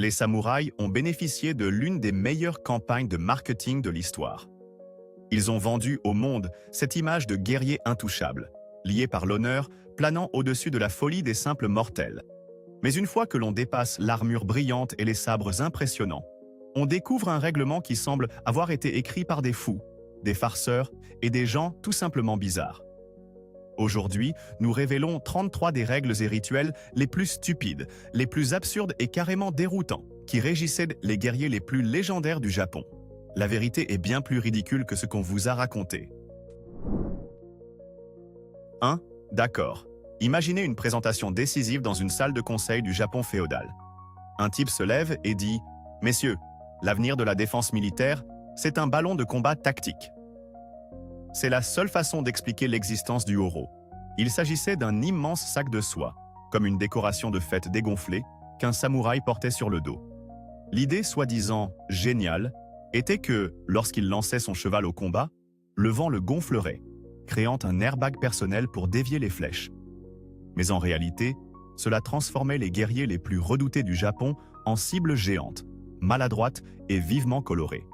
les samouraïs ont bénéficié de l'une des meilleures campagnes de marketing de l'histoire. Ils ont vendu au monde cette image de guerrier intouchable, lié par l'honneur, planant au-dessus de la folie des simples mortels. Mais une fois que l'on dépasse l'armure brillante et les sabres impressionnants, on découvre un règlement qui semble avoir été écrit par des fous, des farceurs et des gens tout simplement bizarres. Aujourd'hui, nous révélons 33 des règles et rituels les plus stupides, les plus absurdes et carrément déroutants, qui régissaient les guerriers les plus légendaires du Japon. La vérité est bien plus ridicule que ce qu'on vous a raconté. 1. D'accord. Imaginez une présentation décisive dans une salle de conseil du Japon féodal. Un type se lève et dit « Messieurs, l'avenir de la défense militaire, c'est un ballon de combat tactique. » C'est la seule façon d'expliquer l'existence du Horo. Il s'agissait d'un immense sac de soie, comme une décoration de fête dégonflée, qu'un samouraï portait sur le dos. L'idée soi-disant « géniale » était que, lorsqu'il lançait son cheval au combat, le vent le gonflerait, créant un airbag personnel pour dévier les flèches. Mais en réalité, cela transformait les guerriers les plus redoutés du Japon en cibles géantes, maladroites et vivement colorées.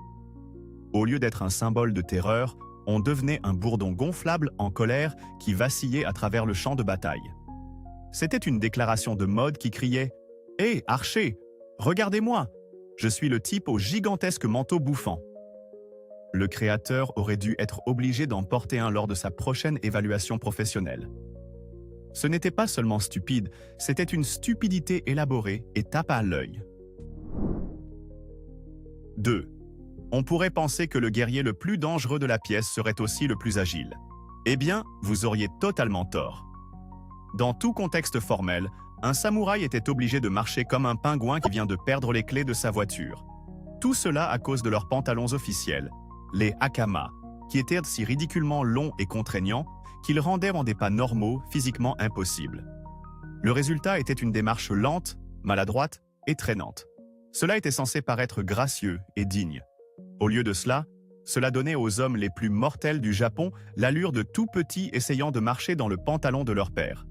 Au lieu d'être un symbole de terreur, on devenait un bourdon gonflable en colère qui vacillait à travers le champ de bataille. C'était une déclaration de mode qui criait « Hé, archer, regardez-moi, je suis le type au gigantesque manteau bouffant ». Le créateur aurait dû être obligé d'en porter un lors de sa prochaine évaluation professionnelle. Ce n'était pas seulement stupide, c'était une stupidité élaborée et tape à l'œil. 2. On pourrait penser que le guerrier le plus dangereux de la pièce serait aussi le plus agile. Eh bien, vous auriez totalement tort. Dans tout contexte formel, un samouraï était obligé de marcher comme un pingouin qui vient de perdre les clés de sa voiture. Tout cela à cause de leurs pantalons officiels, les hakama, qui étaient si ridiculement longs et contraignants qu'ils rendaient en des pas normaux physiquement impossibles. Le résultat était une démarche lente, maladroite et traînante. Cela était censé paraître gracieux et digne. Au lieu de cela, cela donnait aux hommes les plus mortels du Japon l'allure de tout petits essayant de marcher dans le pantalon de leur père.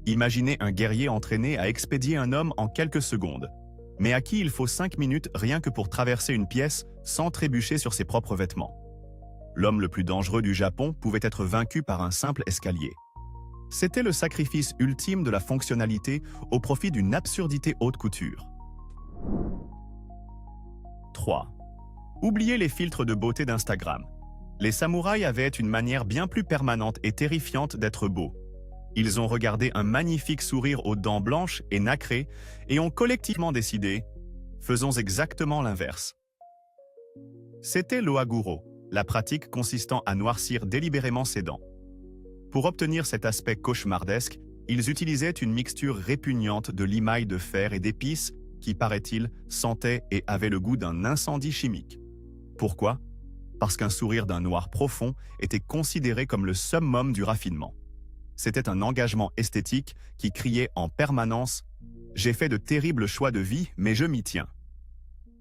Imaginez un guerrier entraîné à expédier un homme en quelques secondes, mais à qui il faut 5 minutes rien que pour traverser une pièce sans trébucher sur ses propres vêtements. L'homme le plus dangereux du Japon pouvait être vaincu par un simple escalier. C'était le sacrifice ultime de la fonctionnalité au profit d'une absurdité haute couture. 3. Oubliez les filtres de beauté d'Instagram. Les samouraïs avaient une manière bien plus permanente et terrifiante d'être beaux. Ils ont regardé un magnifique sourire aux dents blanches et nacrées et ont collectivement décidé « faisons exactement l'inverse ». C'était l'ohaguro, la pratique consistant à noircir délibérément ses dents. Pour obtenir cet aspect cauchemardesque, ils utilisaient une mixture répugnante de limaille de fer et d'épices qui, paraît-il, sentait et avait le goût d'un incendie chimique. Pourquoi? Parce qu'un sourire d'un noir profond était considéré comme le summum du raffinement. C'était un engagement esthétique qui criait en permanence « J'ai fait de terribles choix de vie, mais je m'y tiens ».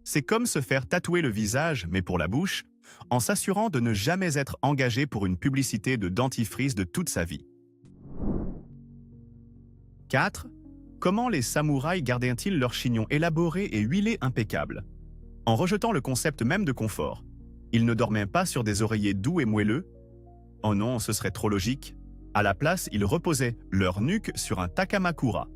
C'est comme se faire tatouer le visage, mais pour la bouche, en s'assurant de ne jamais être engagé pour une publicité de dentifrice de toute sa vie. 4. Comment les samouraïs gardaient-ils leurs chignons élaborés et huilés impeccables? En rejetant le concept même de confort. Ils ne dormaient pas sur des oreillers doux et moelleux. Oh non, ce serait trop logique. À la place, ils reposaient leur nuque sur un takamakura,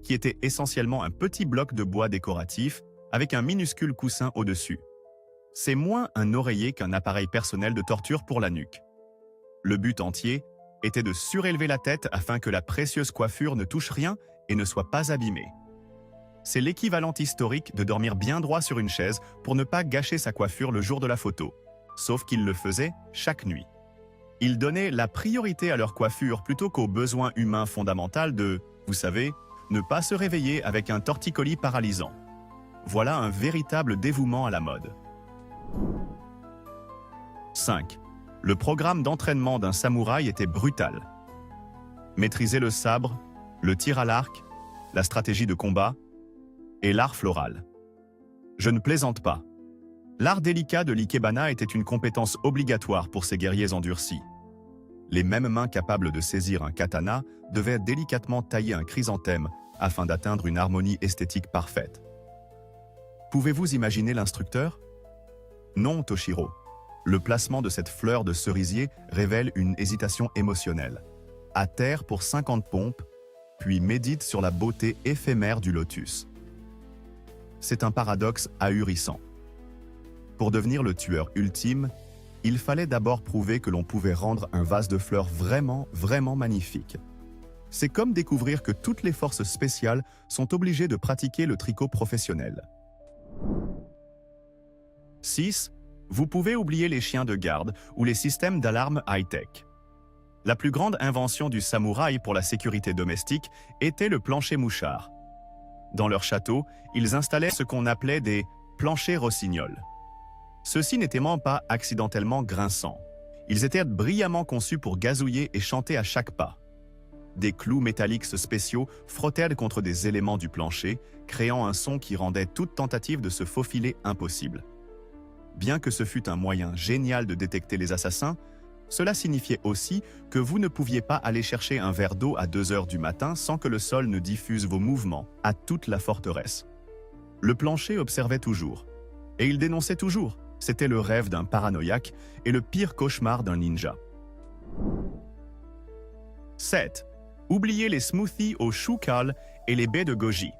qui était essentiellement un petit bloc de bois décoratif avec un minuscule coussin au-dessus. C'est moins un oreiller qu'un appareil personnel de torture pour la nuque. Le but entier était de surélever la tête afin que la précieuse coiffure ne touche rien et ne soit pas abîmée. C'est l'équivalent historique de dormir bien droit sur une chaise pour ne pas gâcher sa coiffure le jour de la photo, sauf qu'ils le faisaient chaque nuit. Ils donnaient la priorité à leur coiffure plutôt qu'au besoin humain fondamental de, vous savez, ne pas se réveiller avec un torticolis paralysant. Voilà un véritable dévouement à la mode. 5. Le programme d'entraînement d'un samouraï était brutal. Maîtriser le sabre, le tir à l'arc, la stratégie de combat et l'art floral. Je ne plaisante pas. L'art délicat de l'ikebana était une compétence obligatoire pour ces guerriers endurcis. Les mêmes mains capables de saisir un katana devaient délicatement tailler un chrysanthème afin d'atteindre une harmonie esthétique parfaite. Pouvez-vous imaginer l'instructeur? Non, Toshiro. Le placement de cette fleur de cerisier révèle une hésitation émotionnelle. À terre pour 50 pompes, puis médite sur la beauté éphémère du lotus. C'est un paradoxe ahurissant. Pour devenir le tueur ultime, il fallait d'abord prouver que l'on pouvait rendre un vase de fleurs vraiment, vraiment magnifique. C'est comme découvrir que toutes les forces spéciales sont obligées de pratiquer le tricot professionnel. 6. Vous pouvez oublier les chiens de garde ou les systèmes d'alarme high-tech. La plus grande invention du samouraï pour la sécurité domestique était le plancher mouchard. Dans leur château, ils installaient ce qu'on appelait des planchers rossignols. Ceux-ci n'étaient même pas accidentellement grinçants. Ils étaient brillamment conçus pour gazouiller et chanter à chaque pas. Des clous métalliques spéciaux frottaient contre des éléments du plancher, créant un son qui rendait toute tentative de se faufiler impossible. Bien que ce fût un moyen génial de détecter les assassins, cela signifiait aussi que vous ne pouviez pas aller chercher un verre d'eau à 2 heures du matin sans que le sol ne diffuse vos mouvements à toute la forteresse. Le plancher observait toujours. Et il dénonçait toujours. C'était le rêve d'un paranoïaque et le pire cauchemar d'un ninja. 7. Oubliez les smoothies au chou kale et les baies de goji.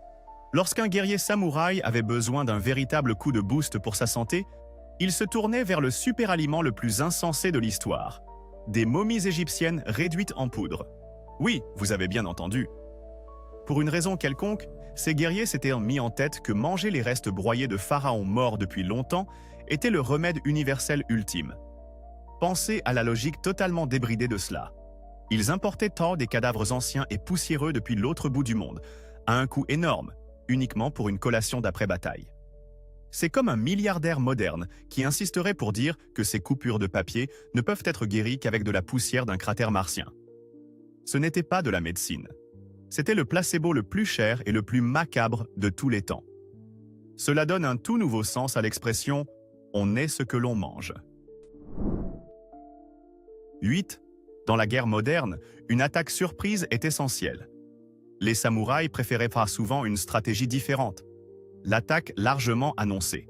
Lorsqu'un guerrier samouraï avait besoin d'un véritable coup de boost pour sa santé, il se tournait vers le super-aliment le plus insensé de l'histoire. Des momies égyptiennes réduites en poudre. Oui, vous avez bien entendu. Pour une raison quelconque, ces guerriers s'étaient mis en tête que manger les restes broyés de pharaons morts depuis longtemps était le remède universel ultime. Pensez à la logique totalement débridée de cela. Ils importaient tant des cadavres anciens et poussiéreux depuis l'autre bout du monde, à un coût énorme, uniquement pour une collation d'après-bataille. C'est comme un milliardaire moderne qui insisterait pour dire que ces coupures de papier ne peuvent être guéries qu'avec de la poussière d'un cratère martien. Ce n'était pas de la médecine. C'était le placebo le plus cher et le plus macabre de tous les temps. Cela donne un tout nouveau sens à l'expression « on est ce que l'on mange ». 8. Dans la guerre moderne, une attaque surprise est essentielle. Les samouraïs préféraient pas souvent une stratégie différente. L'attaque largement annoncée.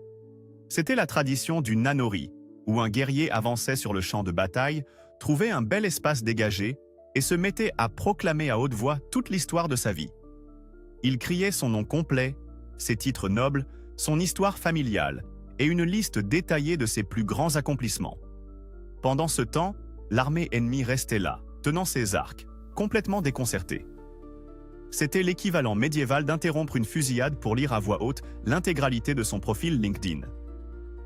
C'était la tradition du nanori, où un guerrier avançait sur le champ de bataille, trouvait un bel espace dégagé et se mettait à proclamer à haute voix toute l'histoire de sa vie. Il criait son nom complet, ses titres nobles, son histoire familiale et une liste détaillée de ses plus grands accomplissements. Pendant ce temps, l'armée ennemie restait là, tenant ses arcs, complètement déconcertée. C'était l'équivalent médiéval d'interrompre une fusillade pour lire à voix haute l'intégralité de son profil LinkedIn.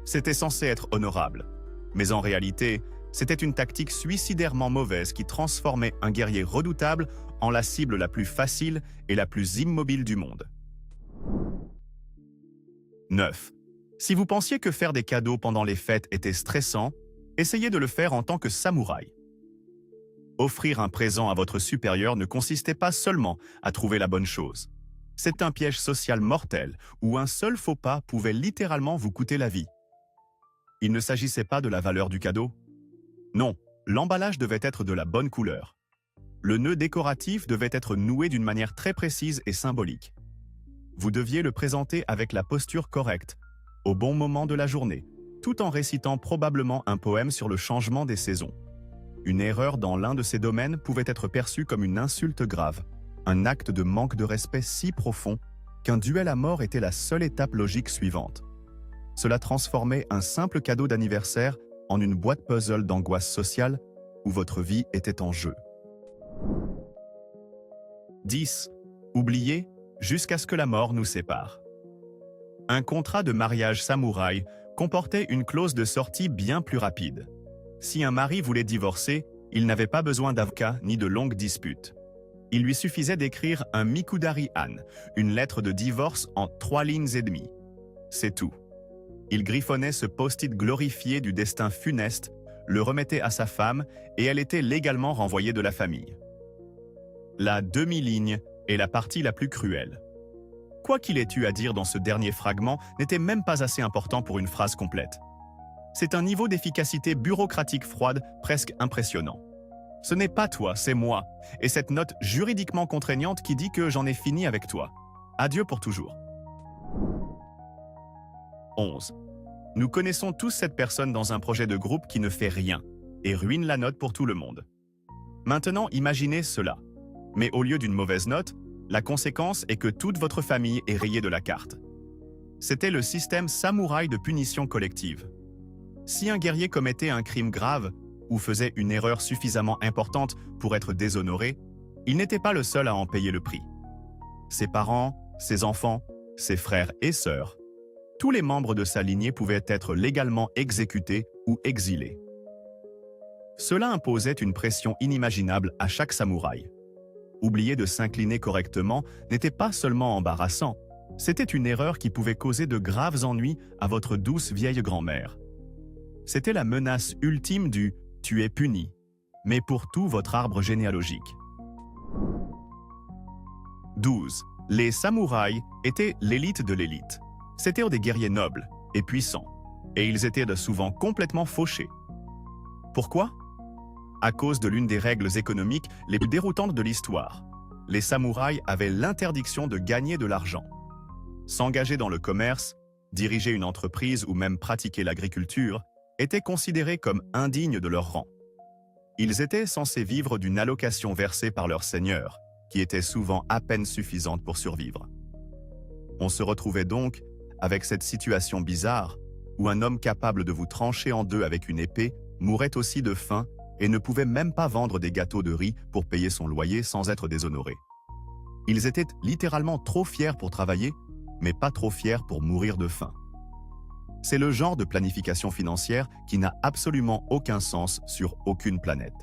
C'était censé être honorable, mais en réalité, c'était une tactique suicidairement mauvaise qui transformait un guerrier redoutable en la cible la plus facile et la plus immobile du monde. 9. Si vous pensiez que faire des cadeaux pendant les fêtes était stressant, essayez de le faire en tant que samouraï. Offrir un présent à votre supérieur ne consistait pas seulement à trouver la bonne chose. C'est un piège social mortel où un seul faux pas pouvait littéralement vous coûter la vie. Il ne s'agissait pas de la valeur du cadeau. Non, l'emballage devait être de la bonne couleur. Le nœud décoratif devait être noué d'une manière très précise et symbolique. Vous deviez le présenter avec la posture correcte, au bon moment de la journée, tout en récitant probablement un poème sur le changement des saisons. Une erreur dans l'un de ces domaines pouvait être perçue comme une insulte grave, un acte de manque de respect si profond qu'un duel à mort était la seule étape logique suivante. Cela transformait un simple cadeau d'anniversaire en une boîte puzzle d'angoisse sociale où votre vie était en jeu. 10. Oubliez jusqu'à ce que la mort nous sépare. Un contrat de mariage samouraï comportait une clause de sortie bien plus rapide. Si un mari voulait divorcer, il n'avait pas besoin d'avocat ni de longues disputes. Il lui suffisait d'écrire un mikudari-an, une lettre de divorce en 3 lignes et demie. C'est tout. Il griffonnait ce post-it glorifié du destin funeste, le remettait à sa femme et elle était légalement renvoyée de la famille. La demi-ligne est la partie la plus cruelle. Quoi qu'il ait eu à dire dans ce dernier fragment n'était même pas assez important pour une phrase complète. C'est un niveau d'efficacité bureaucratique froide presque impressionnant. Ce n'est pas toi, c'est moi, et cette note juridiquement contraignante qui dit que j'en ai fini avec toi. Adieu pour toujours. 11. Nous connaissons tous cette personne dans un projet de groupe qui ne fait rien et ruine la note pour tout le monde. Maintenant, imaginez cela. Mais au lieu d'une mauvaise note, la conséquence est que toute votre famille est rayée de la carte. C'était le système samouraï de punition collective. Si un guerrier commettait un crime grave ou faisait une erreur suffisamment importante pour être déshonoré, il n'était pas le seul à en payer le prix. Ses parents, ses enfants, ses frères et sœurs, tous les membres de sa lignée pouvaient être légalement exécutés ou exilés. Cela imposait une pression inimaginable à chaque samouraï. Oublier de s'incliner correctement n'était pas seulement embarrassant, c'était une erreur qui pouvait causer de graves ennuis à votre douce vieille grand-mère. C'était la menace ultime du « tu es puni », mais pour tout votre arbre généalogique. 12. Les samouraïs étaient l'élite de l'élite. C'étaient des guerriers nobles et puissants, et ils étaient souvent complètement fauchés. Pourquoi ? À cause de l'une des règles économiques les plus déroutantes de l'histoire. Les samouraïs avaient l'interdiction de gagner de l'argent. S'engager dans le commerce, diriger une entreprise ou même pratiquer l'agriculture était considéré comme indigne de leur rang. Ils étaient censés vivre d'une allocation versée par leur seigneur, qui était souvent à peine suffisante pour survivre. On se retrouvait donc avec cette situation bizarre où un homme capable de vous trancher en deux avec une épée mourait aussi de faim et ne pouvait même pas vendre des gâteaux de riz pour payer son loyer sans être déshonoré. Ils étaient littéralement trop fiers pour travailler, mais pas trop fiers pour mourir de faim. C'est le genre de planification financière qui n'a absolument aucun sens sur aucune planète.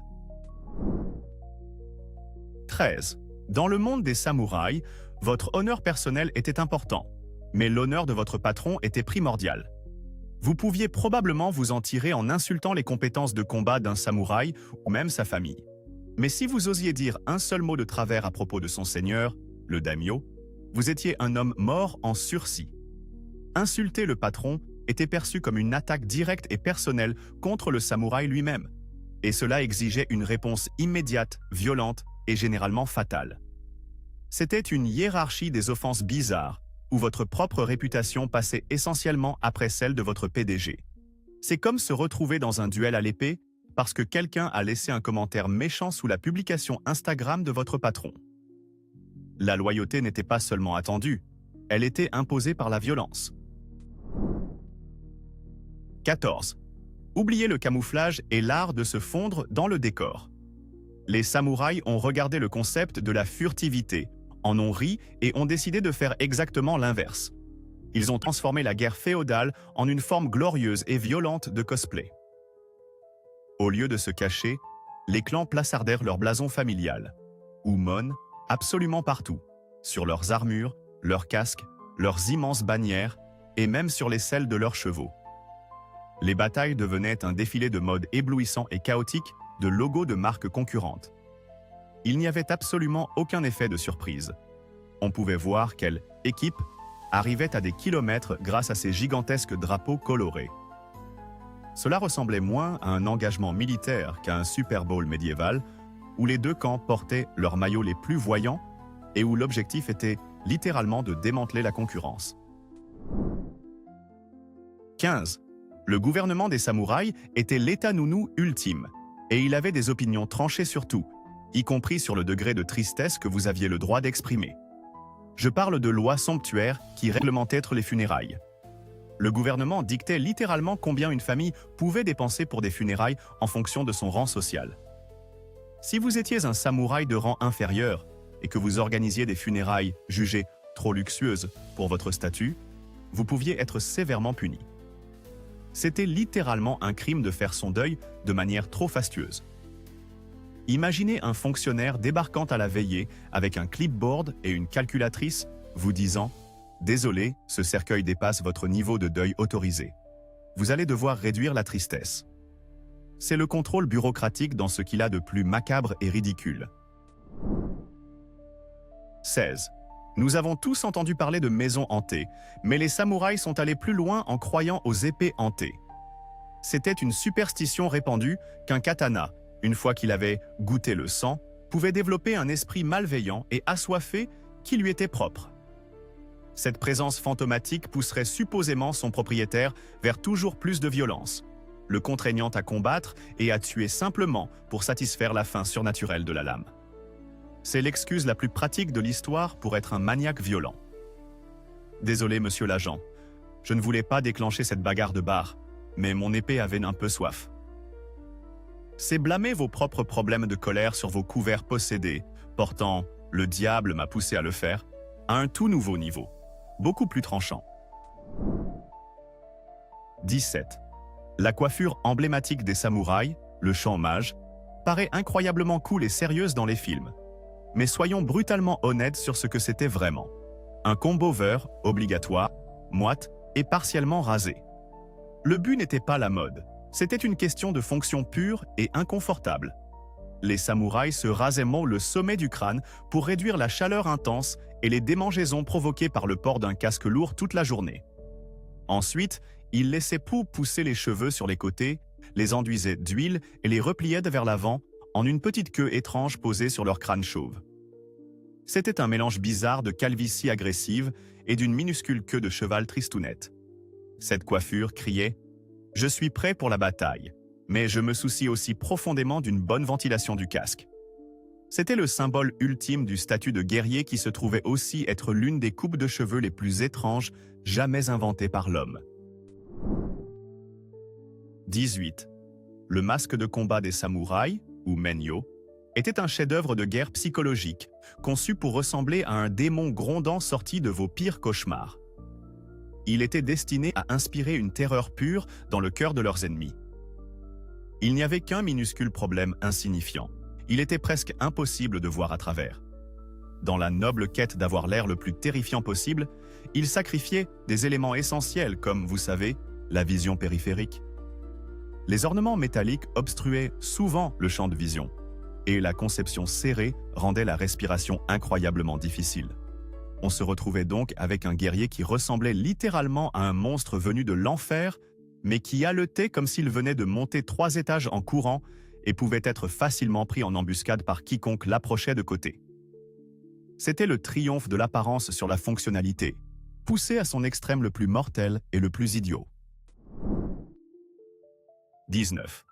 13. Dans le monde des samouraïs, votre honneur personnel était important, mais l'honneur de votre patron était primordial. Vous pouviez probablement vous en tirer en insultant les compétences de combat d'un samouraï ou même sa famille. Mais si vous osiez dire un seul mot de travers à propos de son seigneur, le daimyo, vous étiez un homme mort en sursis. Insulter le patron était perçu comme une attaque directe et personnelle contre le samouraï lui-même, et cela exigeait une réponse immédiate, violente et généralement fatale. C'était une hiérarchie des offenses bizarres, où votre propre réputation passait essentiellement après celle de votre PDG. C'est comme se retrouver dans un duel à l'épée parce que quelqu'un a laissé un commentaire méchant sous la publication Instagram de votre patron. La loyauté n'était pas seulement attendue, elle était imposée par la violence. 14. Oubliez le camouflage et l'art de se fondre dans le décor. Les samouraïs ont regardé le concept de la furtivité, en ont ri et ont décidé de faire exactement l'inverse. Ils ont transformé la guerre féodale en une forme glorieuse et violente de cosplay. Au lieu de se cacher, les clans plaçardèrent leur blason familial, ou mon, absolument partout, sur leurs armures, leurs casques, leurs immenses bannières et même sur les selles de leurs chevaux. Les batailles devenaient un défilé de mode éblouissant et chaotique de logos de marques concurrentes. Il n'y avait absolument aucun effet de surprise. On pouvait voir quelle équipe arrivait à des kilomètres grâce à ces gigantesques drapeaux colorés. Cela ressemblait moins à un engagement militaire qu'à un Super Bowl médiéval où les deux camps portaient leurs maillots les plus voyants et où l'objectif était littéralement de démanteler la concurrence. 15. Le gouvernement des samouraïs était l'état nounou ultime, et il avait des opinions tranchées sur tout, y compris sur le degré de tristesse que vous aviez le droit d'exprimer. Je parle de lois somptuaires qui réglementaient les funérailles. Le gouvernement dictait littéralement combien une famille pouvait dépenser pour des funérailles en fonction de son rang social. Si vous étiez un samouraï de rang inférieur et que vous organisiez des funérailles jugées trop luxueuses pour votre statut, vous pouviez être sévèrement puni. C'était littéralement un crime de faire son deuil de manière trop fastueuse. Imaginez un fonctionnaire débarquant à la veillée avec un clipboard et une calculatrice vous disant « Désolé, ce cercueil dépasse votre niveau de deuil autorisé. Vous allez devoir réduire la tristesse. » C'est le contrôle bureaucratique dans ce qu'il a de plus macabre et ridicule. 16. Nous avons tous entendu parler de maisons hantées, mais les samouraïs sont allés plus loin en croyant aux épées hantées. C'était une superstition répandue qu'un katana, une fois qu'il avait goûté le sang, pouvait développer un esprit malveillant et assoiffé qui lui était propre. Cette présence fantomatique pousserait supposément son propriétaire vers toujours plus de violence, le contraignant à combattre et à tuer simplement pour satisfaire la faim surnaturelle de la lame. C'est l'excuse la plus pratique de l'histoire pour être un maniaque violent. Désolé, monsieur l'agent, je ne voulais pas déclencher cette bagarre de bar, mais mon épée avait un peu soif. C'est blâmer vos propres problèmes de colère sur vos couverts possédés, portant « le diable m'a poussé à le faire » à un tout nouveau niveau, beaucoup plus tranchant. 17. La coiffure emblématique des samouraïs, le chant mage, paraît incroyablement cool et sérieuse dans les films. Mais soyons brutalement honnêtes sur ce que c'était vraiment. Un comb-over, obligatoire, moite et partiellement rasé. Le but n'était pas la mode, c'était une question de fonction pure et inconfortable. Les samouraïs se rasaient le sommet du crâne pour réduire la chaleur intense et les démangeaisons provoquées par le port d'un casque lourd toute la journée. Ensuite, ils laissaient pousser les cheveux sur les côtés, les enduisaient d'huile et les repliaient vers l'avant en une petite queue étrange posée sur leur crâne chauve. C'était un mélange bizarre de calvitie agressive et d'une minuscule queue de cheval tristounette. Cette coiffure criait « Je suis prêt pour la bataille, mais je me soucie aussi profondément d'une bonne ventilation du casque. » C'était le symbole ultime du statut de guerrier qui se trouvait aussi être l'une des coupes de cheveux les plus étranges jamais inventées par l'homme. 18. Le masque de combat des samouraïs, ou menyo, était un chef-d'œuvre de guerre psychologique, conçu pour ressembler à un démon grondant sorti de vos pires cauchemars. Il était destiné à inspirer une terreur pure dans le cœur de leurs ennemis. Il n'y avait qu'un minuscule problème insignifiant. Il était presque impossible de voir à travers. Dans la noble quête d'avoir l'air le plus terrifiant possible, il sacrifiait des éléments essentiels comme, vous savez, la vision périphérique. Les ornements métalliques obstruaient souvent le champ de vision, et la conception serrée rendait la respiration incroyablement difficile. On se retrouvait donc avec un guerrier qui ressemblait littéralement à un monstre venu de l'enfer, mais qui haletait comme s'il venait de monter 3 étages en courant et pouvait être facilement pris en embuscade par quiconque l'approchait de côté. C'était le triomphe de l'apparence sur la fonctionnalité, poussé à son extrême le plus mortel et le plus idiot. 19.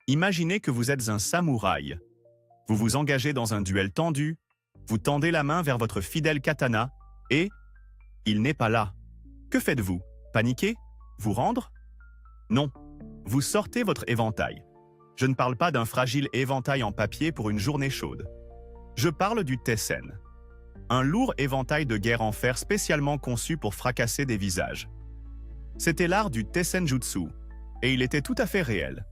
Imaginez que vous êtes un samouraï. Vous vous engagez dans un duel tendu, vous tendez la main vers votre fidèle katana et il n'est pas là. Que faites-vous? Paniquer? Vous rendre? Non. Vous sortez votre éventail. Je ne parle pas d'un fragile éventail en papier pour une journée chaude. Je parle du tessen. Un lourd éventail de guerre en fer spécialement conçu pour fracasser des visages. C'était l'art du tessenjutsu, et il était tout à fait réel.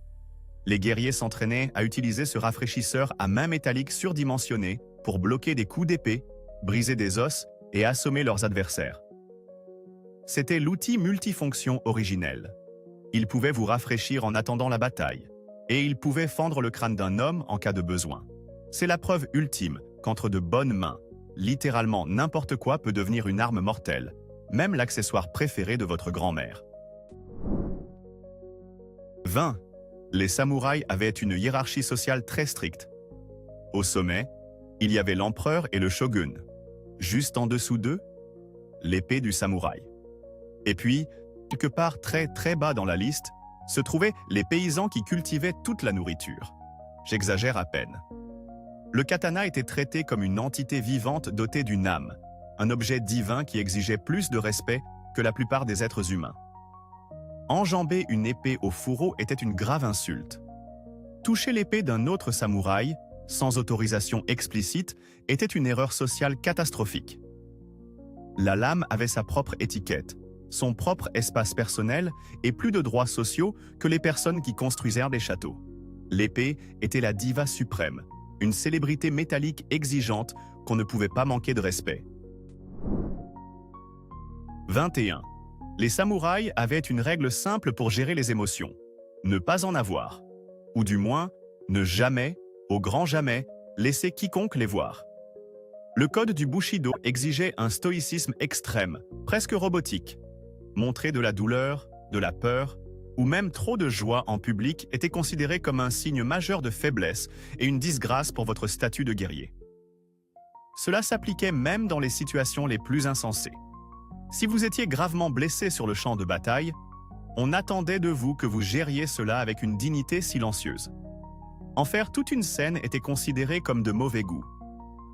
Les guerriers s'entraînaient à utiliser ce rafraîchisseur à main métallique surdimensionné pour bloquer des coups d'épée, briser des os et assommer leurs adversaires. C'était l'outil multifonction originel. Il pouvait vous rafraîchir en attendant la bataille, et il pouvait fendre le crâne d'un homme en cas de besoin. C'est la preuve ultime qu'entre de bonnes mains, littéralement n'importe quoi peut devenir une arme mortelle, même l'accessoire préféré de votre grand-mère. 20. Les samouraïs avaient une hiérarchie sociale très stricte. Au sommet, il y avait l'empereur et le shogun. Juste en dessous d'eux, l'épée du samouraï. Et puis, quelque part très bas dans la liste, se trouvaient les paysans qui cultivaient toute la nourriture. J'exagère à peine. Le katana était traité comme une entité vivante dotée d'une âme, un objet divin qui exigeait plus de respect que la plupart des êtres humains. Enjamber une épée au fourreau était une grave insulte. Toucher l'épée d'un autre samouraï, sans autorisation explicite, était une erreur sociale catastrophique. La lame avait sa propre étiquette, son propre espace personnel et plus de droits sociaux que les personnes qui construisèrent des châteaux. L'épée était la diva suprême, une célébrité métallique exigeante qu'on ne pouvait pas manquer de respect. 21. Les samouraïs avaient une règle simple pour gérer les émotions. Ne pas en avoir. Ou du moins, ne jamais, au grand jamais, laisser quiconque les voir. Le code du Bushido exigeait un stoïcisme extrême, presque robotique. Montrer de la douleur, de la peur, ou même trop de joie en public était considéré comme un signe majeur de faiblesse et une disgrâce pour votre statut de guerrier. Cela s'appliquait même dans les situations les plus insensées. Si vous étiez gravement blessé sur le champ de bataille, on attendait de vous que vous gériez cela avec une dignité silencieuse. En faire toute une scène était considéré comme de mauvais goût.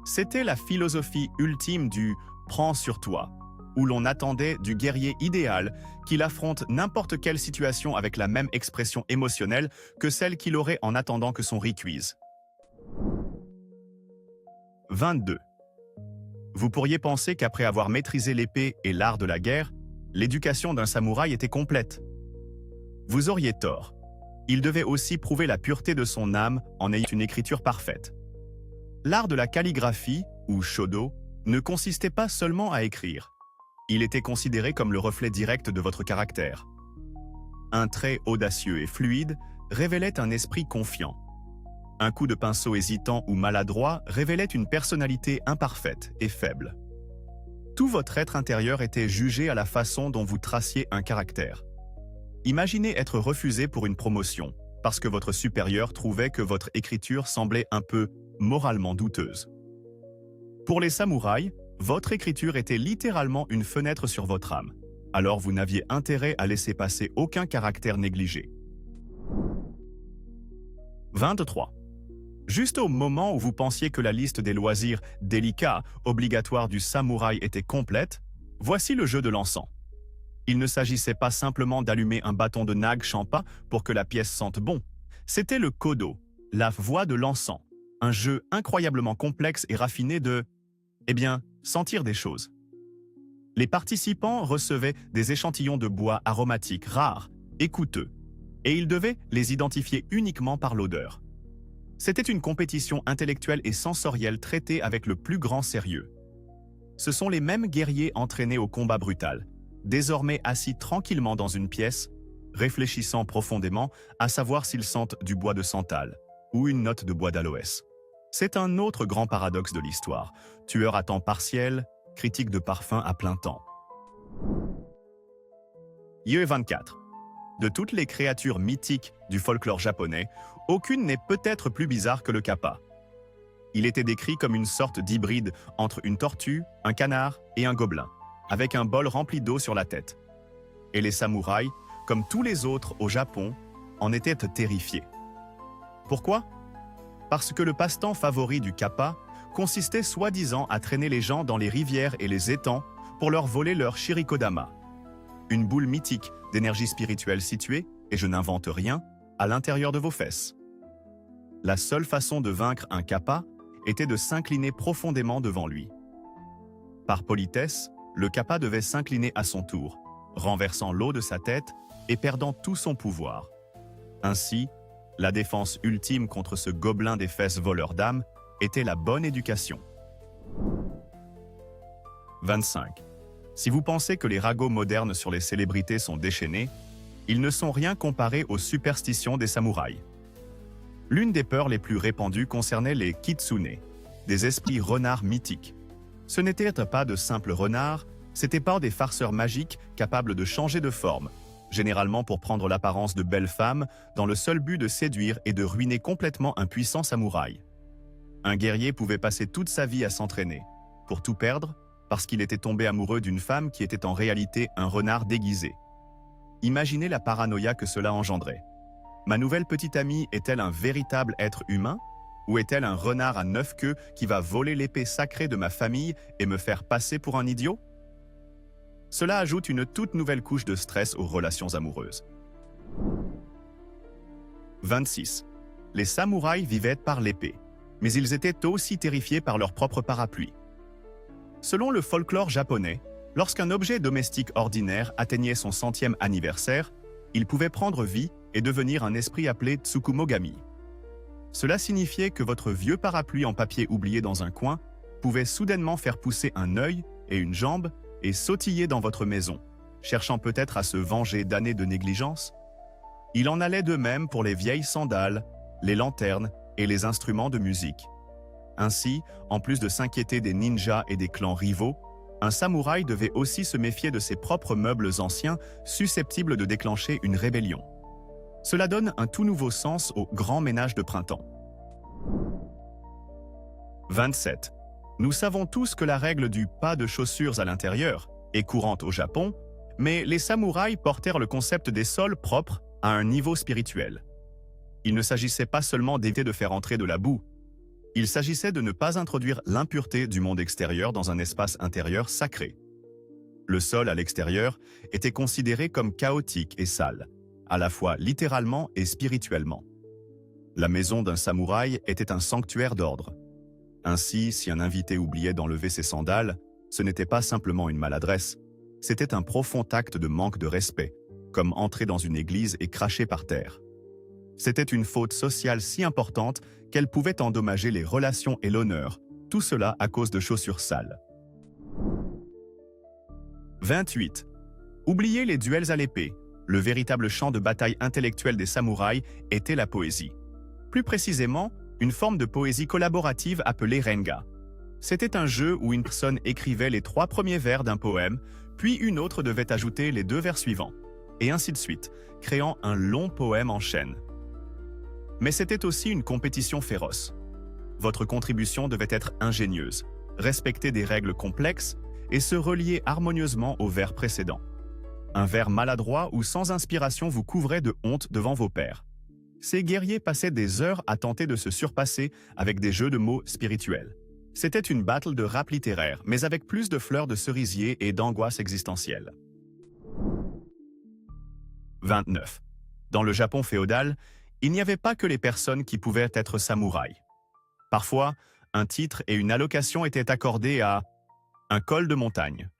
C'était la philosophie ultime du « prends sur toi », où l'on attendait du guerrier idéal qu'il affronte n'importe quelle situation avec la même expression émotionnelle que celle qu'il aurait en attendant que son riz cuise. 22. Vous pourriez penser qu'après avoir maîtrisé l'épée et l'art de la guerre, l'éducation d'un samouraï était complète. Vous auriez tort. Il devait aussi prouver la pureté de son âme en ayant une écriture parfaite. L'art de la calligraphie, ou shodo, ne consistait pas seulement à écrire. Il était considéré comme le reflet direct de votre caractère. Un trait audacieux et fluide révélait un esprit confiant. Un coup de pinceau hésitant ou maladroit révélait une personnalité imparfaite et faible. Tout votre être intérieur était jugé à la façon dont vous traciez un caractère. Imaginez être refusé pour une promotion, parce que votre supérieur trouvait que votre écriture semblait un peu moralement douteuse. Pour les samouraïs, votre écriture était littéralement une fenêtre sur votre âme, alors vous n'aviez intérêt à laisser passer aucun caractère négligé. 23. Juste au moment où vous pensiez que la liste des loisirs délicats, obligatoires du samouraï était complète, voici le jeu de l'encens. Il ne s'agissait pas simplement d'allumer un bâton de nag champa pour que la pièce sente bon. C'était le kodo, la voie de l'encens, un jeu incroyablement complexe et raffiné de, sentir des choses. Les participants recevaient des échantillons de bois aromatiques rares et coûteux, et ils devaient les identifier uniquement par l'odeur. C'était une compétition intellectuelle et sensorielle traitée avec le plus grand sérieux. Ce sont les mêmes guerriers entraînés au combat brutal, désormais assis tranquillement dans une pièce, réfléchissant profondément à savoir s'ils sentent du bois de santal ou une note de bois d'aloès. C'est un autre grand paradoxe de l'histoire, tueur à temps partiel, critique de parfum à plein temps. Ye 24. De toutes les créatures mythiques du folklore japonais, aucune n'est peut-être plus bizarre que le kappa. Il était décrit comme une sorte d'hybride entre une tortue, un canard et un gobelin, avec un bol rempli d'eau sur la tête. Et les samouraïs, comme tous les autres au Japon, en étaient terrifiés. Pourquoi ? Parce que le passe-temps favori du kappa consistait soi-disant à traîner les gens dans les rivières et les étangs pour leur voler leur shirikodama, une boule mythique d'énergie spirituelle située, et je n'invente rien, à l'intérieur de vos fesses. La seule façon de vaincre un kappa était de s'incliner profondément devant lui. Par politesse, le kappa devait s'incliner à son tour, renversant l'eau de sa tête et perdant tout son pouvoir. Ainsi, la défense ultime contre ce gobelin des fesses voleur d'âme était la bonne éducation. 25. Si vous pensez que les ragots modernes sur les célébrités sont déchaînés, ils ne sont rien comparés aux superstitions des samouraïs. L'une des peurs les plus répandues concernait les kitsune, des esprits renards mythiques. Ce n'étaient pas de simples renards, c'étaient pas des farceurs magiques capables de changer de forme, généralement pour prendre l'apparence de belles femmes, dans le seul but de séduire et de ruiner complètement un puissant samouraï. Un guerrier pouvait passer toute sa vie à s'entraîner, pour tout perdre, parce qu'il était tombé amoureux d'une femme qui était en réalité un renard déguisé. Imaginez la paranoïa que cela engendrait. Ma nouvelle petite amie est-elle un véritable être humain ? Ou est-elle un renard à 9 queues qui va voler l'épée sacrée de ma famille et me faire passer pour un idiot ? Cela ajoute une toute nouvelle couche de stress aux relations amoureuses. 26. Les samouraïs vivaient par l'épée, mais ils étaient aussi terrifiés par leur propre parapluie. Selon le folklore japonais, lorsqu'un objet domestique ordinaire atteignait son 100e anniversaire, il pouvait prendre vie et devenir un esprit appelé Tsukumogami. Cela signifiait que votre vieux parapluie en papier oublié dans un coin pouvait soudainement faire pousser un œil et une jambe et sautiller dans votre maison, cherchant peut-être à se venger d'années de négligence. Il en allait de même pour les vieilles sandales, les lanternes et les instruments de musique. Ainsi, en plus de s'inquiéter des ninjas et des clans rivaux, un samouraï devait aussi se méfier de ses propres meubles anciens susceptibles de déclencher une rébellion. Cela donne un tout nouveau sens au grand ménage de printemps. 27. Nous savons tous que la règle du pas de chaussures à l'intérieur et courante au Japon, mais les samouraïs portèrent le concept des sols propres à un niveau spirituel. Il ne s'agissait pas seulement d'éviter de faire entrer de la boue, il s'agissait de ne pas introduire l'impureté du monde extérieur dans un espace intérieur sacré. Le sol à l'extérieur était considéré comme chaotique et sale, à la fois littéralement et spirituellement. La maison d'un samouraï était un sanctuaire d'ordre. Ainsi, si un invité oubliait d'enlever ses sandales, ce n'était pas simplement une maladresse, c'était un profond acte de manque de respect, comme entrer dans une église et cracher par terre. C'était une faute sociale si importante qu'elle pouvait endommager les relations et l'honneur, tout cela à cause de chaussures sales. 28. Oubliez les duels à l'épée. Le véritable champ de bataille intellectuel des samouraïs était la poésie. Plus précisément, une forme de poésie collaborative appelée renga. C'était un jeu où une personne écrivait les 3 premiers vers d'un poème, puis une autre devait ajouter les 2 vers suivants, et ainsi de suite, créant un long poème en chaîne. Mais c'était aussi une compétition féroce. Votre contribution devait être ingénieuse, respecter des règles complexes et se relier harmonieusement au vers précédent. Un vers maladroit ou sans inspiration vous couvrait de honte devant vos pairs. Ces guerriers passaient des heures à tenter de se surpasser avec des jeux de mots spirituels. C'était une battle de rap littéraire, mais avec plus de fleurs de cerisier et d'angoisse existentielle. 29. Dans le Japon féodal, il n'y avait pas que les personnes qui pouvaient être samouraïs. Parfois, un titre et une allocation étaient accordés à un col de montagne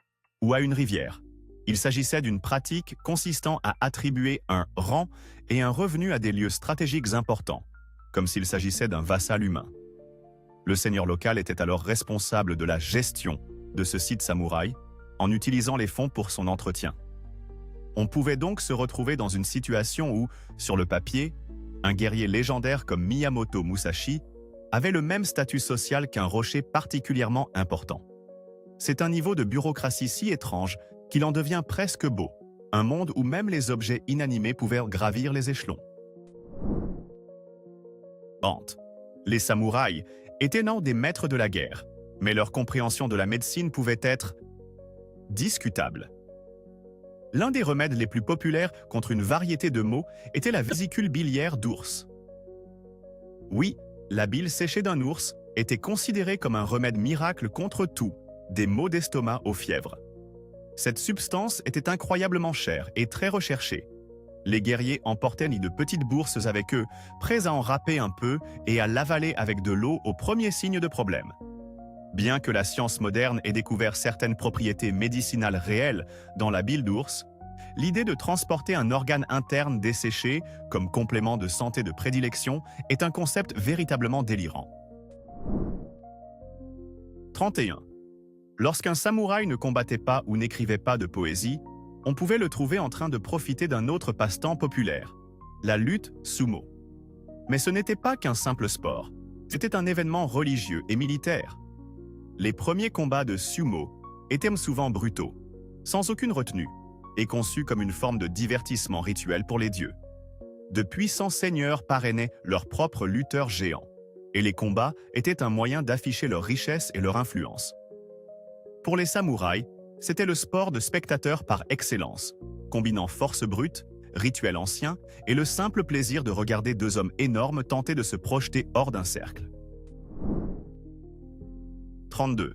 ou à une rivière. Il s'agissait d'une pratique consistant à attribuer un rang et un revenu à des lieux stratégiques importants, comme s'il s'agissait d'un vassal humain. Le seigneur local était alors responsable de la gestion de ce site samouraï en utilisant les fonds pour son entretien. On pouvait donc se retrouver dans une situation où, sur le papier, un guerrier légendaire comme Miyamoto Musashi avait le même statut social qu'un rocher particulièrement important. C'est un niveau de bureaucratie si étrange qu'il en devient presque beau, un monde où même les objets inanimés pouvaient gravir les échelons. Honte. Les samouraïs étaient non des maîtres de la guerre, mais leur compréhension de la médecine pouvait être discutable. L'un des remèdes les plus populaires contre une variété de maux était la vésicule biliaire d'ours. Oui, la bile séchée d'un ours était considérée comme un remède miracle contre tout, des maux d'estomac aux fièvres. Cette substance était incroyablement chère et très recherchée. Les guerriers emportaient de petites bourses avec eux, prêts à en râper un peu et à l'avaler avec de l'eau au premier signe de problème. Bien que la science moderne ait découvert certaines propriétés médicinales réelles dans la bile d'ours, l'idée de transporter un organe interne desséché comme complément de santé de prédilection est un concept véritablement délirant. 31. Lorsqu'un samouraï ne combattait pas ou n'écrivait pas de poésie, on pouvait le trouver en train de profiter d'un autre passe-temps populaire, la lutte sumo. Mais ce n'était pas qu'un simple sport, c'était un événement religieux et militaire. Les premiers combats de sumo étaient souvent brutaux, sans aucune retenue, et conçus comme une forme de divertissement rituel pour les dieux. De puissants seigneurs parrainaient leurs propres lutteurs géants, et les combats étaient un moyen d'afficher leur richesse et leur influence. Pour les samouraïs, c'était le sport de spectateurs par excellence, combinant force brute, rituel ancien et le simple plaisir de regarder 2 hommes énormes tenter de se projeter hors d'un cercle. 32.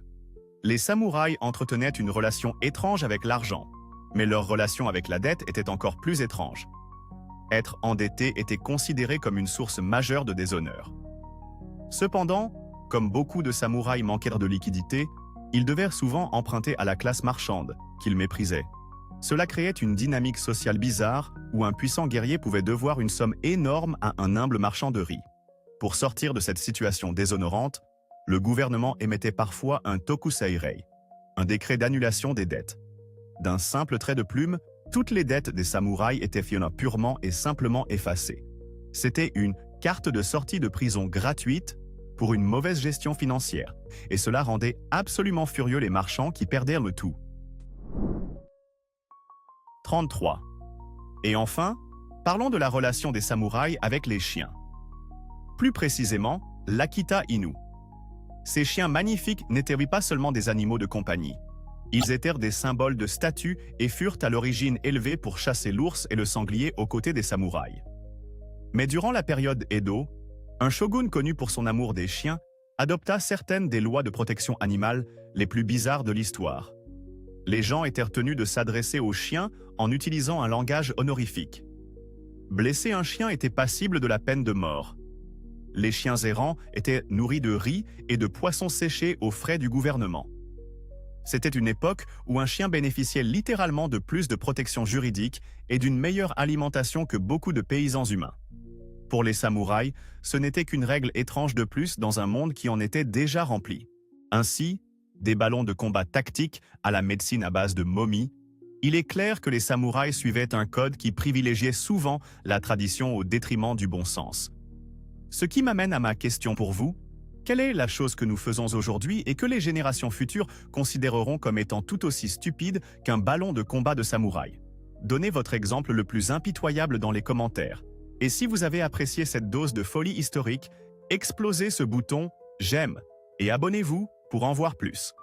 Les samouraïs entretenaient une relation étrange avec l'argent, mais leur relation avec la dette était encore plus étrange. Être endetté était considéré comme une source majeure de déshonneur. Cependant, comme beaucoup de samouraïs manquèrent de liquidités, ils devaient souvent emprunter à la classe marchande, qu'ils méprisaient. Cela créait une dynamique sociale bizarre où un puissant guerrier pouvait devoir une somme énorme à un humble marchand de riz. Pour sortir de cette situation déshonorante, le gouvernement émettait parfois un tokuseirei, un décret d'annulation des dettes. D'un simple trait de plume, toutes les dettes des samouraïs étaient purement et simplement effacées. C'était une carte de sortie de prison gratuite pour une mauvaise gestion financière, et cela rendait absolument furieux les marchands qui perdirent le tout. 33. Et enfin, parlons de la relation des samouraïs avec les chiens. Plus précisément, l'Akita Inu. Ces chiens magnifiques n'étaient pas seulement des animaux de compagnie. Ils étaient des symboles de statut et furent à l'origine élevés pour chasser l'ours et le sanglier aux côtés des samouraïs. Mais durant la période Edo, un shogun connu pour son amour des chiens adopta certaines des lois de protection animale les plus bizarres de l'histoire. Les gens étaient tenus de s'adresser aux chiens en utilisant un langage honorifique. Blesser un chien était passible de la peine de mort. Les chiens errants étaient nourris de riz et de poissons séchés aux frais du gouvernement. C'était une époque où un chien bénéficiait littéralement de plus de protection juridique et d'une meilleure alimentation que beaucoup de paysans humains. Pour les samouraïs, ce n'était qu'une règle étrange de plus dans un monde qui en était déjà rempli. Ainsi, des ballons de combat tactiques à la médecine à base de momies, il est clair que les samouraïs suivaient un code qui privilégiait souvent la tradition au détriment du bon sens. Ce qui m'amène à ma question pour vous. Quelle est la chose que nous faisons aujourd'hui et que les générations futures considéreront comme étant tout aussi stupide qu'un ballon de combat de samouraï? Donnez votre exemple le plus impitoyable dans les commentaires. Et si vous avez apprécié cette dose de folie historique, explosez ce bouton « J'aime » et abonnez-vous pour en voir plus.